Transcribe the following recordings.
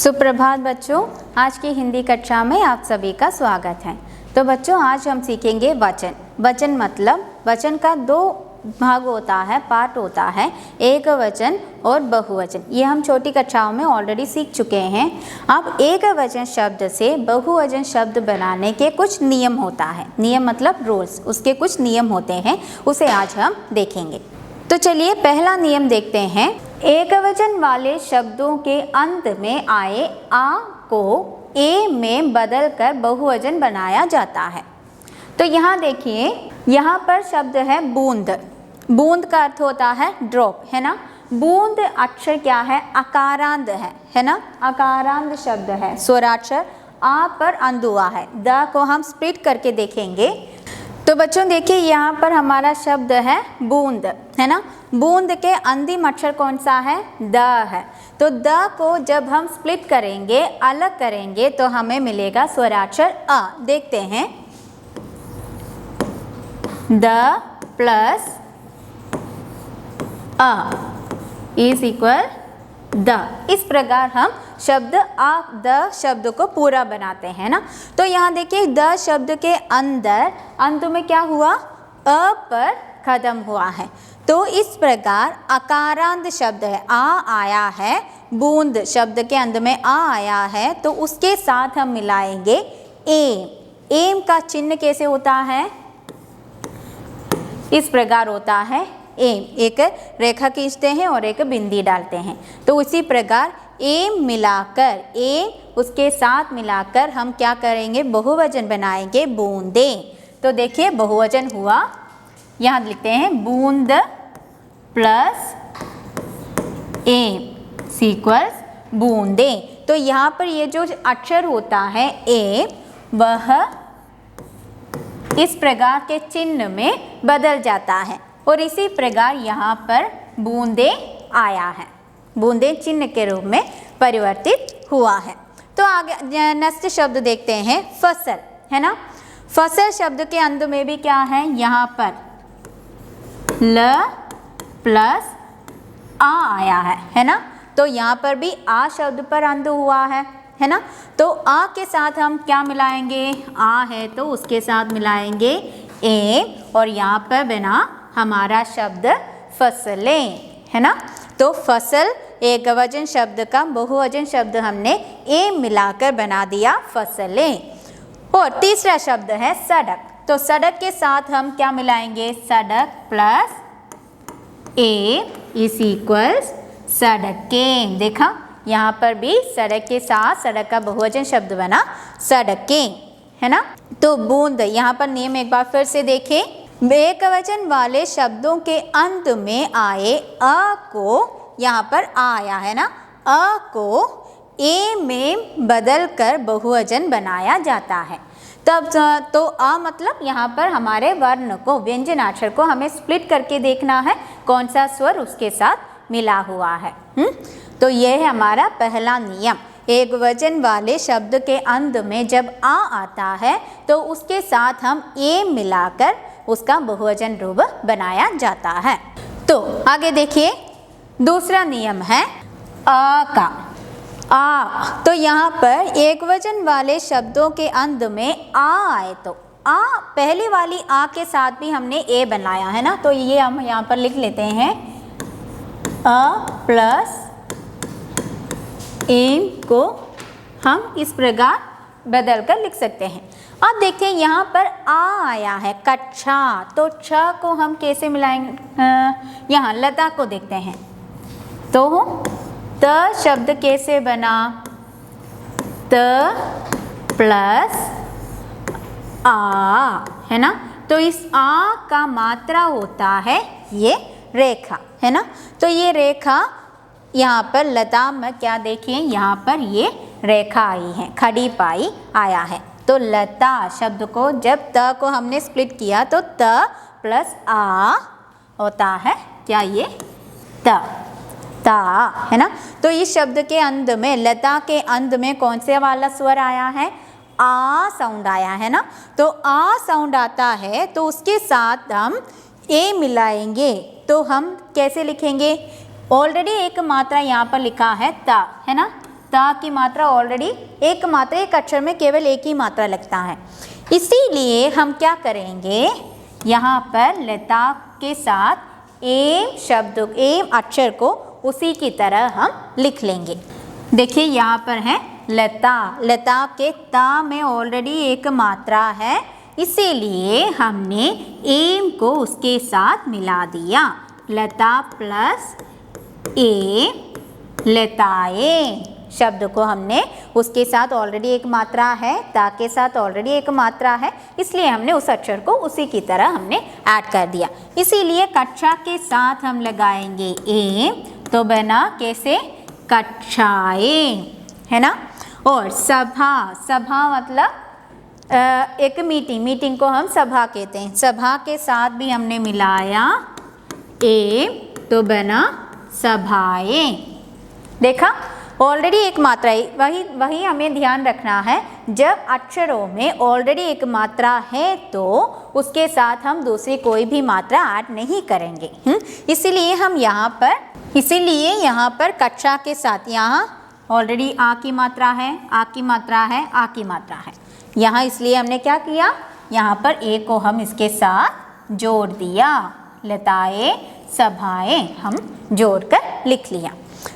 सुप्रभात बच्चों, आज की हिंदी कक्षा में आप सभी का स्वागत है। तो बच्चों, आज हम सीखेंगे वचन। वचन मतलब वचन का दो भाग होता है, पार्ट होता है, एक वचन और बहुवचन। ये हम छोटी कक्षाओं में ऑलरेडी सीख चुके हैं। अब एक वचन शब्द से बहुवचन शब्द बनाने के कुछ नियम होता है। नियम मतलब रूल्स, उसके कुछ नियम होते हैं, उसे आज हम देखेंगे। तो चलिए पहला नियम देखते हैं। एकवचन वाले शब्दों के अंत में आए आ को ए में बदलकर बहुवचन बनाया जाता है। तो यहाँ देखिए, यहाँ पर शब्द है बूंद। बूंद का अर्थ होता है ड्रॉप, है ना। बूंद अक्षर क्या है? अकारांत है ना। अकारांत शब्द है, स्वराक्षर आ पर अंध हुआ है। द को हम स्प्लिट करके देखेंगे। तो बच्चों देखिए, यहाँ पर हमारा शब्द है बूंद, है ना। बूंद के अंतिम अक्षर कौन सा है? द है। तो द को जब हम स्प्लिट करेंगे, अलग करेंगे, तो हमें मिलेगा स्वराक्षर अ। देखते हैं, the plus a is equal the. इस प्रकार हम शब्द आ द शब्द को पूरा बनाते हैं ना। तो यहाँ देखिए, द शब्द के अंदर अंत में क्या हुआ? अ पर खत्म हुआ है। तो इस प्रकार अकारांत शब्द है, आ आया है, बूंद शब्द के अंत में आ आया है, तो उसके साथ हम मिलाएंगे एम। एम का चिन्ह कैसे होता है? इस प्रकार होता है एम। एक रेखा खींचते हैं और एक बिंदी डालते हैं। तो उसी प्रकार एम मिलाकर, ए उसके साथ मिलाकर हम क्या करेंगे? बहुवचन बनाएंगे, बूंदे। तो देखिए बहुवचन हुआ, यहाँ लिखते हैं बूंद प्लस एम सीक्वल्स बूंदे। तो यहाँ पर ये जो अक्षर होता है ए, वह इस प्रकार के चिन्ह में बदल जाता है और इसी प्रकार यहाँ पर बूंदे आया है, बूंदे चिन्ह के रूप में परिवर्तित हुआ है। तो आगे नेक्स्ट शब्द देखते हैं, फसल, है ना। फसल शब्द के अंत में भी क्या है? यहाँ पर ल प्लस आ आया है ना। तो यहाँ पर भी आ शब्द पर अंत हुआ है ना। तो आ के साथ हम क्या मिलाएंगे? आ है तो उसके साथ मिलाएंगे ए, और यहाँ पर बना हमारा शब्द फसलें, है ना। तो फसल एक वचन शब्द का बहुवचन शब्द हमने ए मिलाकर बना दिया, फसलें। और तीसरा शब्द है सड़क। तो सड़क के साथ हम क्या मिलाएंगे? सड़क प्लस ए इज इक्वल्स सड़कें। देखा, यहाँ पर भी सड़क के साथ सड़क का बहुवचन शब्द बना सड़कें, है ना। तो बूंद, यहाँ पर नियम एक बार फिर से देखें। एकवचन वाले शब्दों के अंत में आए अ को, यहाँ पर आ आया है ना, अ को ए में बदलकर बहुवचन बनाया जाता है। तब तो अ मतलब यहाँ पर हमारे वर्ण को, व्यंजनाक्षर को हमें स्प्लिट करके देखना है कौन सा स्वर उसके साथ मिला हुआ है। तो यह है हमारा पहला नियम। एक वचन वाले शब्द के अंत में जब आ आता है तो उसके साथ हम ए मिलाकर उसका बहुवचन रूप बनाया जाता है। तो आगे देखिए, दूसरा नियम है अ का। आ, तो यहाँ पर एक वचन वाले शब्दों के अंत में आ आए तो आ, पहली वाली आ के साथ भी हमने ए बनाया है ना। तो ये हम यहाँ पर लिख लेते हैं, अ प्लस एम को हम इस प्रकार बदल कर लिख सकते हैं। अब देखते हैं, यहाँ पर आ आया है कक्षा, तो छ को हम कैसे मिलाएंगे? यहाँ लता को देखते हैं, तो त शब्द कैसे बना? त प्लस आ, है ना। तो इस आ का मात्रा होता है ये रेखा, है ना। तो ये रेखा यहाँ पर लता में क्या देखिए, यहाँ पर ये रेखा आई है, खड़ी पाई आया है। तो लता शब्द को जब त को हमने स्प्लिट किया तो त प्लस आ होता है क्या? ये त, ता, है ना। तो इस शब्द के अंत में, लता के अंत में कौन से वाला स्वर आया है? आ साउंड आया है ना। तो आ साउंड आता है तो उसके साथ हम ए मिलाएंगे। तो हम कैसे लिखेंगे? ऑलरेडी एक मात्रा यहाँ पर लिखा है ता, है ना। ता की मात्रा ऑलरेडी एक मात्रा, एक अक्षर में केवल एक ही मात्रा लगता है। इसीलिए हम क्या करेंगे, यहाँ पर लता के साथ एम शब्द, एम अक्षर को उसी की तरह हम लिख लेंगे। देखिए यहाँ पर है लता, लता के ता में ऑलरेडी एक मात्रा है, इसीलिए हमने एम को उसके साथ मिला दिया। लता प्लस ए, लताए शब्द को हमने उसके साथ ऑलरेडी एक मात्रा है, ता के साथ ऑलरेडी एक मात्रा है, इसलिए हमने उस अक्षर को उसी की तरह हमने ऐड कर दिया। इसीलिए कक्षा के साथ हम लगाएंगे ए, तो बना कैसे, कक्षाएं, है ना। और सभा, सभा मतलब एक मीटिंग, मीटिंग को हम सभा कहते हैं। सभा के साथ भी हमने मिलाया ए, तो बना सभाएं। देखा, ऑलरेडी एक मात्रा है, वही हमें ध्यान रखना है। जब अक्षरों में ऑलरेडी एक मात्रा है तो उसके साथ हम दूसरी कोई भी मात्रा ऐड नहीं करेंगे। इसीलिए हम यहाँ पर कक्षा के साथ, यहाँ ऑलरेडी आ की मात्रा है, आ की मात्रा है, आ की मात्रा है यहाँ, इसलिए हमने क्या किया, यहाँ पर ए को हम इसके साथ जोड़ दिया। लताएं सभाएं हम जोड़कर लिख लिया।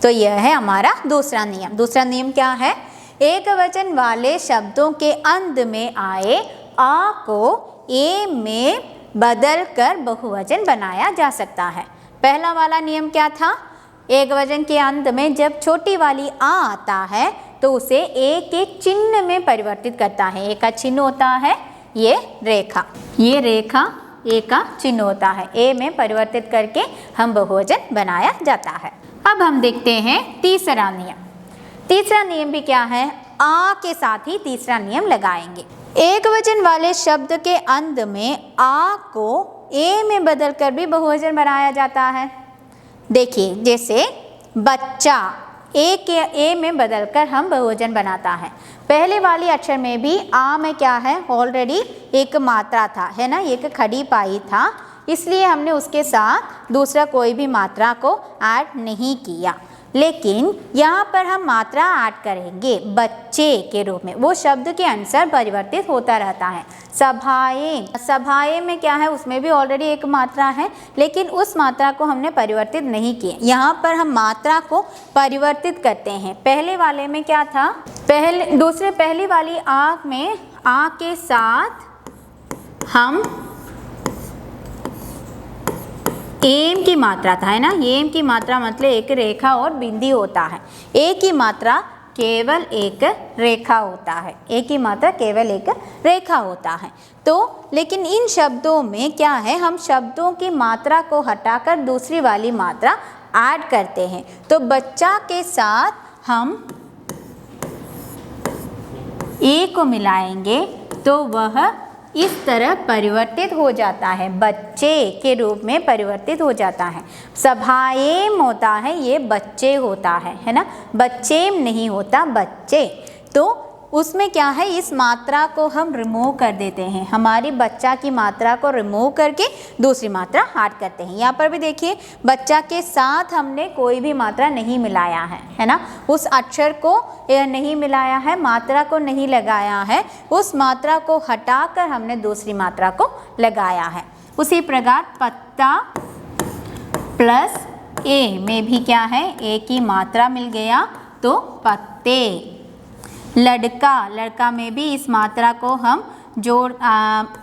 तो यह है हमारा दूसरा नियम। दूसरा नियम क्या है, एक वचन वाले शब्दों के अंत में आए आ को ए में बदल कर बहुवचन बनाया जा सकता है। पहला वाला नियम क्या था, एक वचन के अंत में जब छोटी वाली आ आता है तो उसे ए के चिन्ह में परिवर्तित करता है। ए का चिन्ह होता है ये रेखा, ये रेखा ए का चिन्ह होता है, ए में परिवर्तित करके हम बहुवचन बनाया जाता है। अब हम देखते हैं तीसरा नियम। तीसरा नियम भी क्या है, आ के साथ ही तीसरा नियम लगाएंगे। एक वचन वाले शब्द के अंत में आ को ए में बदलकर भी बहुवचन बनाया जाता है। देखिए, जैसे बच्चा, ए में बदलकर हम बहुवचन बनाता है। पहले वाली अक्षर में भी आ में क्या है, ऑलरेडी एक मात्रा था, है ना, एक खड़ी पाई था, इसलिए हमने उसके साथ दूसरा कोई भी मात्रा को ऐड नहीं किया। लेकिन यहाँ पर हम मात्रा ऐड करेंगे बच्चे के रूप में, वो शब्द के अनुसार परिवर्तित होता रहता है। सभाएं, सभाएं में क्या है, उसमें भी ऑलरेडी एक मात्रा है, लेकिन उस मात्रा को हमने परिवर्तित नहीं किया। यहाँ पर हम मात्रा को परिवर्तित करते हैं। पहले वाले में क्या था, पहली वाली आ में आ के साथ हम एम की मात्रा था, है ना, एम की मात्रा मतलब एक रेखा और बिंदी होता है। ए की मात्रा केवल एक रेखा होता है, ए की मात्रा केवल एक रेखा होता है। तो लेकिन इन शब्दों में क्या है, हम शब्दों की मात्रा को हटाकर दूसरी वाली मात्रा ऐड करते हैं। तो बच्चा के साथ हम ए को मिलाएंगे तो वह इस तरह परिवर्तित हो जाता है, बच्चे के रूप में परिवर्तित हो जाता है। सभाएं होता है, ये बच्चे होता है ना, बच्चेम नहीं होता, बच्चे। तो उसमें क्या है, इस मात्रा को हम रिमूव कर देते हैं, हमारी बच्चा की मात्रा को रिमूव करके दूसरी मात्रा ऐड करते हैं। यहाँ पर भी देखिए, बच्चा के साथ हमने कोई भी मात्रा नहीं मिलाया है ना, उस अक्षर को नहीं मिलाया है, मात्रा को नहीं लगाया है, उस मात्रा को हटाकर हमने दूसरी मात्रा को लगाया है। उसी प्रकार पत्ता प्लस ए में भी क्या है, ए की मात्रा मिल गया तो पत्ते। लड़का, लड़का में भी इस मात्रा को हम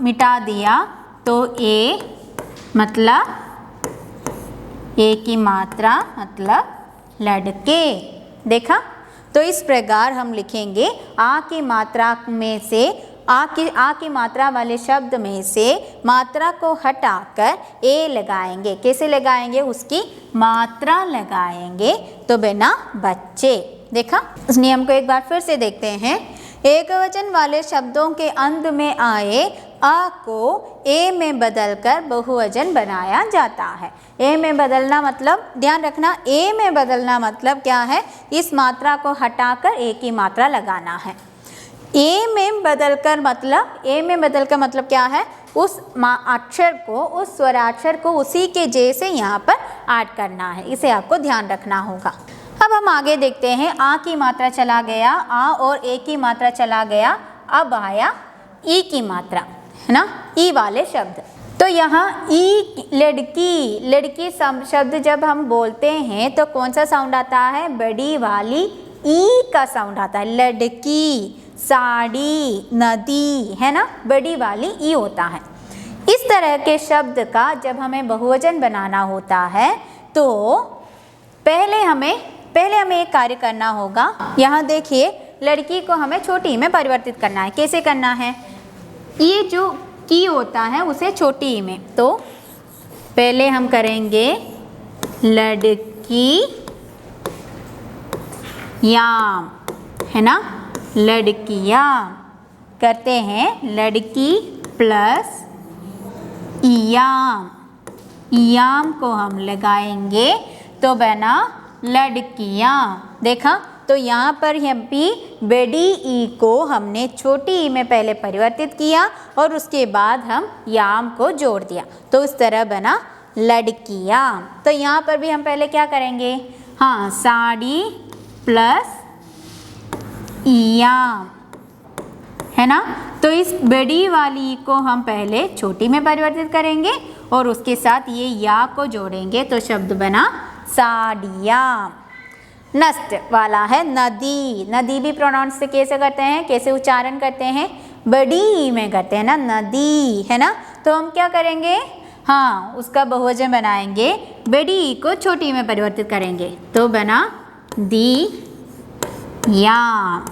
मिटा दिया तो ए मतलब ए की मात्रा मतलब लड़के। देखा, तो इस प्रकार हम लिखेंगे आ की मात्रा में से आ की मात्रा वाले शब्द में से मात्रा को हटाकर ए लगाएंगे। कैसे लगाएंगे, उसकी मात्रा लगाएंगे तो बिना बच्चे। देखा, इस नियम को एक बार फिर से देखते हैं। एक वचन वाले शब्दों के अंत में आए आ को ए में बदलकर बहुवचन बनाया जाता है। ए में बदलना मतलब, ध्यान रखना, ए में बदलना मतलब क्या है, इस मात्रा को हटाकर ए की मात्रा लगाना है। ए में बदलकर मतलब क्या है, उस अक्षर को, उस स्वराक्षर को उसी के जैसे यहाँ पर ऐड करना है। इसे आपको ध्यान रखना होगा। अब हम आगे देखते हैं, आ की मात्रा चला गया, आ और ए की मात्रा चला गया, अब आया ई की मात्रा, है ना, ई वाले शब्द। तो यहाँ ई लड़की, लड़की शब्द जब हम बोलते हैं तो कौन सा साउंड आता है, बड़ी वाली ई का साउंड आता है। लड़की, साड़ी, नदी, है ना, बड़ी वाली ई होता है। इस तरह के शब्द का जब हमें बहुवचन बनाना होता है तो पहले हमें एक कार्य करना होगा। यहाँ देखिए, लड़की को हमें छोटी ई में परिवर्तित करना है। कैसे करना है, ये जो की होता है उसे छोटी ई में, तो पहले हम करेंगे लड़की याम, है ना, लड़कियाँ करते हैं, लड़की प्लस इयाम, इयाम को हम लगाएंगे तो बना लड़कियाँ। देखा, तो यहाँ पर भी बड़ी ई को हमने छोटी ई में पहले परिवर्तित किया और उसके बाद हम याम को जोड़ दिया, तो इस तरह बना लड़कियाँ। तो यहाँ पर भी हम पहले क्या करेंगे, हाँ, साड़ी प्लस याम, है ना। तो इस बड़ी वाली को हम पहले छोटी में परिवर्तित करेंगे और उसके साथ ये या को जोड़ेंगे तो शब्द बना साड़ियाँ। नस्ट वाला है नदी, नदी भी प्रोनाउंस से कैसे करते हैं, कैसे उच्चारण करते हैं, बड़ी में करते हैं ना, नदी, है ना। तो हम क्या करेंगे, हाँ, उसका बहुवचन बनाएंगे, बड़ी को छोटी में परिवर्तित करेंगे तो बना दी याम,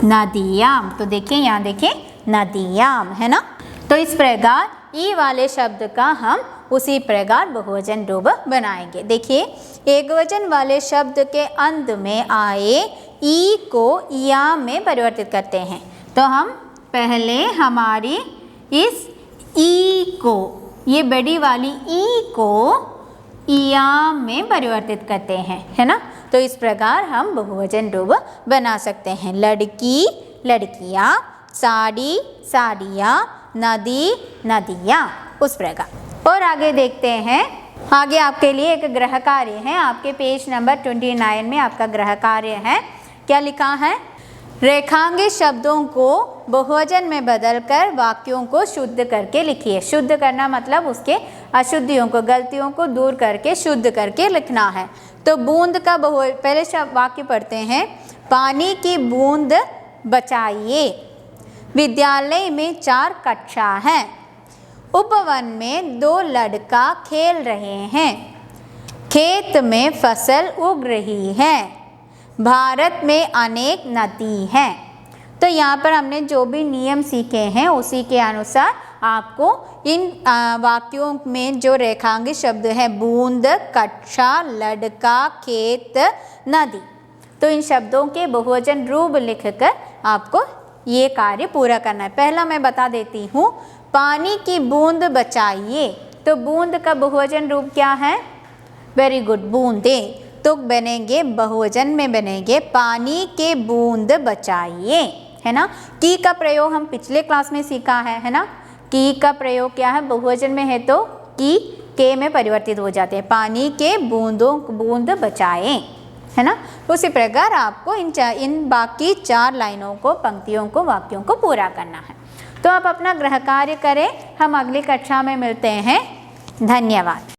नदियाम। तो देखिए, यहाँ देखिए नदियाम, है ना। तो इस प्रकार ई वाले शब्द का हम उसी प्रकार बहुवचन रूप बनाएंगे। देखिए, एकवचन वाले शब्द के अंत में आए ई को याम में परिवर्तित करते हैं। तो हम पहले हमारी इस ई को, ये बड़ी वाली ई को याम में परिवर्तित करते हैं, है ना। तो इस प्रकार हम बहुवचन रूप बना सकते हैं, लड़की, लड़कियाँ, साड़ी, साड़ियाँ, नदी, नदियाँ, उस प्रकार। और आगे देखते हैं, आगे आपके लिए एक गृह कार्य है, आपके पेज नंबर 29 में आपका गृह कार्य है। क्या लिखा है, रेखांकित शब्दों को बहुवचन में बदलकर वाक्यों को शुद्ध करके लिखिए। शुद्ध करना मतलब उसके अशुद्धियों को, गलतियों को दूर करके शुद्ध करके लिखना है। तो बूंद का पहले वाक्य पढ़ते हैं, पानी की बूंद बचाइए, विद्यालय में 4 कक्षा हैं, उपवन में 2 लड़का खेल रहे हैं, खेत में फसल उग रही है, भारत में अनेक नदी हैं। तो यहाँ पर हमने जो भी नियम सीखे हैं उसी के अनुसार आपको इन वाक्यों में जो रेखांकित शब्द है, बूंद, कक्षा, लड़का, खेत, नदी, तो इन शब्दों के बहुवचन रूप लिखकर आपको ये कार्य पूरा करना है। पहला मैं बता देती हूँ, पानी की बूंद बचाइए, तो बूंद का बहुवचन रूप क्या है, वेरी गुड, बूंदे। तो बनेंगे, बहुवचन में बनेंगे पानी के बूंद बचाइए, है ना। की का प्रयोग हम पिछले क्लास में सीखा है ना। की का प्रयोग क्या है, बहुवचन में है तो की के में परिवर्तित हो जाते हैं, पानी के बूंद बचाएं, है ना। उसी प्रकार आपको इन बाकी 4 लाइनों को, पंक्तियों को, वाक्यों को पूरा करना है। तो आप अपना गृह कार्य करें, हम अगली कक्षा में मिलते हैं। धन्यवाद।